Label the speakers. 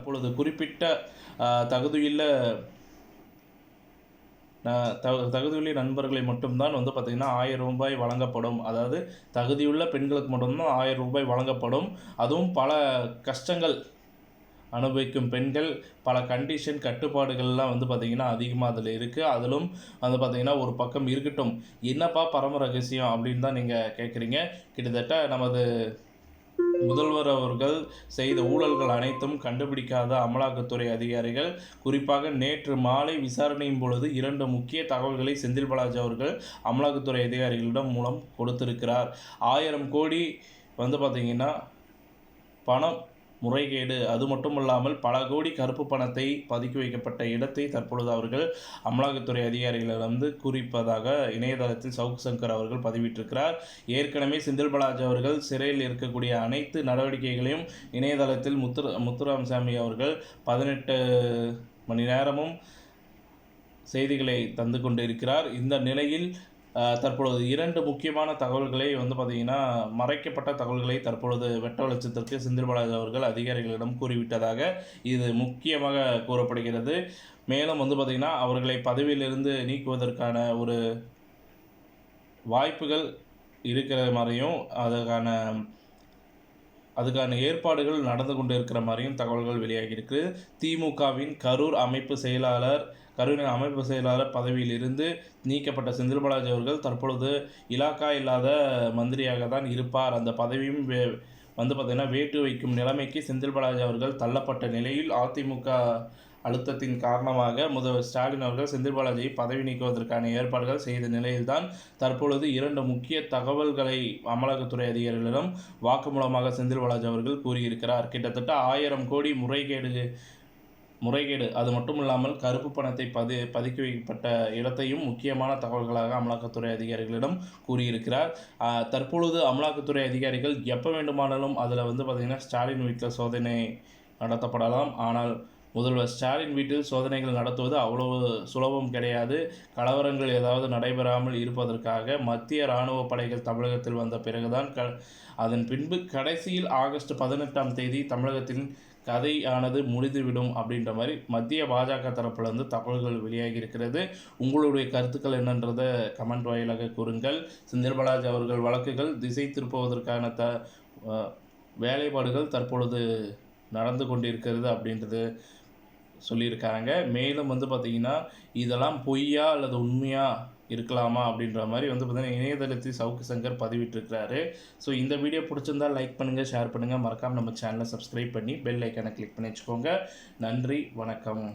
Speaker 1: தற்பொழுது குறிப்பிட்ட தகுதியுள்ள தகுதியுள்ள நண்பர்களை மட்டும்தான் வந்து பார்த்திங்கன்னா ரூ. 1000 வழங்கப்படும். அதாவது தகுதியுள்ள பெண்களுக்கு மட்டும்தான் ரூ. 1000 வழங்கப்படும். அதுவும் பல கஷ்டங்கள் அனுபவிக்கும் பெண்கள், பல கண்டிஷன் கட்டுப்பாடுகள்லாம் வந்து பார்த்திங்கன்னா அதிகமாக அதில் இருக்குது. அதிலும் வந்து பார்த்திங்கன்னா ஒரு பக்கம் இருக்கட்டும், என்னப்பா பரம ரகசியம் அப்படின்னு தான் நீங்கள் கேட்குறீங்க. கிட்டத்தட்ட நமது முதல்வர் அவர்கள் செய்த ஊழல்கள் அனைத்தும் கண்டுபிடிக்காத அமலாக்கத்துறை அதிகாரிகள் குறிப்பாக நேற்று மாலை விசாரணையின் பொழுது 2 முக்கிய தகவல்களை செந்தில் பாலாஜி அவர்கள் அமலாக்கத்துறை அதிகாரிகளிடம் மூலம் கொடுத்திருக்கிறார். 1000 கோடி வந்து பார்த்திங்கன்னா பணம் முறைகேடு, அது மட்டுமல்லாமல் பல கோடி கருப்பு பணத்தை பதுக்கி வைக்கப்பட்ட இடத்தை தற்பொழுது அவர்கள் அமலாக்கத்துறை அதிகாரிகளிடம் குறிப்பதாக இணையதளத்தில் சவுக்கு சங்கர் அவர்கள் பதிவிட்டிருக்கிறார். ஏற்கனவே செந்தில் பாலாஜி அவர்கள் சிறையில் இருக்கக்கூடிய அனைத்து நடவடிக்கைகளையும் இணையதளத்தில் முத்துராமசாமி அவர்கள் 18 மணி நேரமும் செய்திகளை தந்து கொண்டு இருக்கிறார். இந்த நிலையில் தற்பொழுது 2 முக்கியமான தகவல்களை வந்து பார்த்திங்கன்னா மறைக்கப்பட்ட தகவல்களை தற்பொழுது வெட்ட வெளிச்சத்திற்கு செந்தில் பாலாஜி அவர்கள் அதிகாரிகளிடம் கூறிவிட்டதாக இது முக்கியமாக கூறப்படுகிறது. மேலும் வந்து பார்த்திங்கன்னா அவர்களை பதவியிலிருந்து நீக்குவதற்கான ஒரு வாய்ப்புகள் இருக்கிற மாதிரியும் அதுக்கான ஏற்பாடுகள் நடந்து கொண்டு இருக்கிற மாதிரியும் தகவல்கள் வெளியாகியிருக்கு. திமுகவின் கரூர் அமைப்பு செயலாளர் பதவியிலிருந்து நீக்கப்பட்ட செந்தில் பாலாஜி அவர்கள் தற்பொழுது இலாக்கா இல்லாத மந்திரியாக தான் இருப்பார். அந்த பதவியும் வந்து பார்த்திங்கன்னா வேட்டு வைக்கும் நிலைமைக்கு செந்தில் பாலாஜி அவர்கள் தள்ளப்பட்ட நிலையில் அதிமுக அழுத்தத்தின் காரணமாக முதல்வர் ஸ்டாலின் அவர்கள் செந்தில் பாலாஜியை பதவி நீக்குவதற்கான ஏற்பாடுகள் செய்த நிலையில்தான் தற்பொழுது 2 முக்கிய தகவல்களை அமலாக்கத்துறை அதிகாரிகளிடம் வாக்குமூலமாக செந்தில் பாலாஜி அவர்கள் கூறியிருக்கிறார். கிட்டத்தட்ட 1000 கோடி முறைகேடு, அது மட்டும் இல்லாமல் கருப்பு பணத்தை பதுக்கி வைக்கப்பட்ட இடத்தையும் முக்கியமான தகவல்களாக அமலாக்கத்துறை அதிகாரிகளிடம் கூறியிருக்கிறார். தற்பொழுது அமலாக்கத்துறை அதிகாரிகள் எப்போ வேண்டுமானாலும் அதில் வந்து பார்த்திங்கன்னா ஸ்டாலின் வீட்டில் சோதனை நடத்தப்படலாம். ஆனால் முதல்வர் ஸ்டாலின் வீட்டில் சோதனைகள் நடத்துவது அவ்வளவு சுலபம் கிடையாது. கலவரங்கள் ஏதாவது நடைபெறாமல் இருப்பதற்காக மத்திய இராணுவ படைகள் தமிழகத்தில் வந்த பிறகுதான் அதன் பின்பு கடைசியில் ஆகஸ்ட் 18ஆம் தேதி தமிழகத்தின் கதையானது முடிந்துவிடும் அப்படின்ற மாதிரி மத்திய பாஜக தரப்பிலிருந்து தகவல்கள் வெளியாகி இருக்கிறது. உங்களுடைய கருத்துக்கள் என்னன்றதை கமெண்ட் வாயிலாக கூறுங்கள். செந்தில் பாலாஜி அவர்கள் வழக்குகள் திசை திருப்புவதற்கான வேலைப்பாடுகள் தற்பொழுது நடந்து கொண்டிருக்கிறது அப்படின்றது சொல்லியிருக்காங்க. மேலும் வந்து பார்த்திங்கன்னா இதெல்லாம் பொய்யா அல்லது உண்மையா இருக்கலாமா அப்படின்ற மாதிரி வந்து பார்த்திங்கன்னா இணையதளத்தில் சவுக்கு சங்கர் பதிவிட்டிருக்கிறாரு. ஸோ இந்த வீடியோ பிடிச்சிருந்தால் லைக் பண்ணுங்கள், ஷேர் பண்ணுங்கள், மறக்காமல் நம்ம சேனலை சப்ஸ்கிரைப் பண்ணி பெல் ஐக்கானை கிளிக் பண்ணி வச்சுக்கோங்க. நன்றி, வணக்கம்.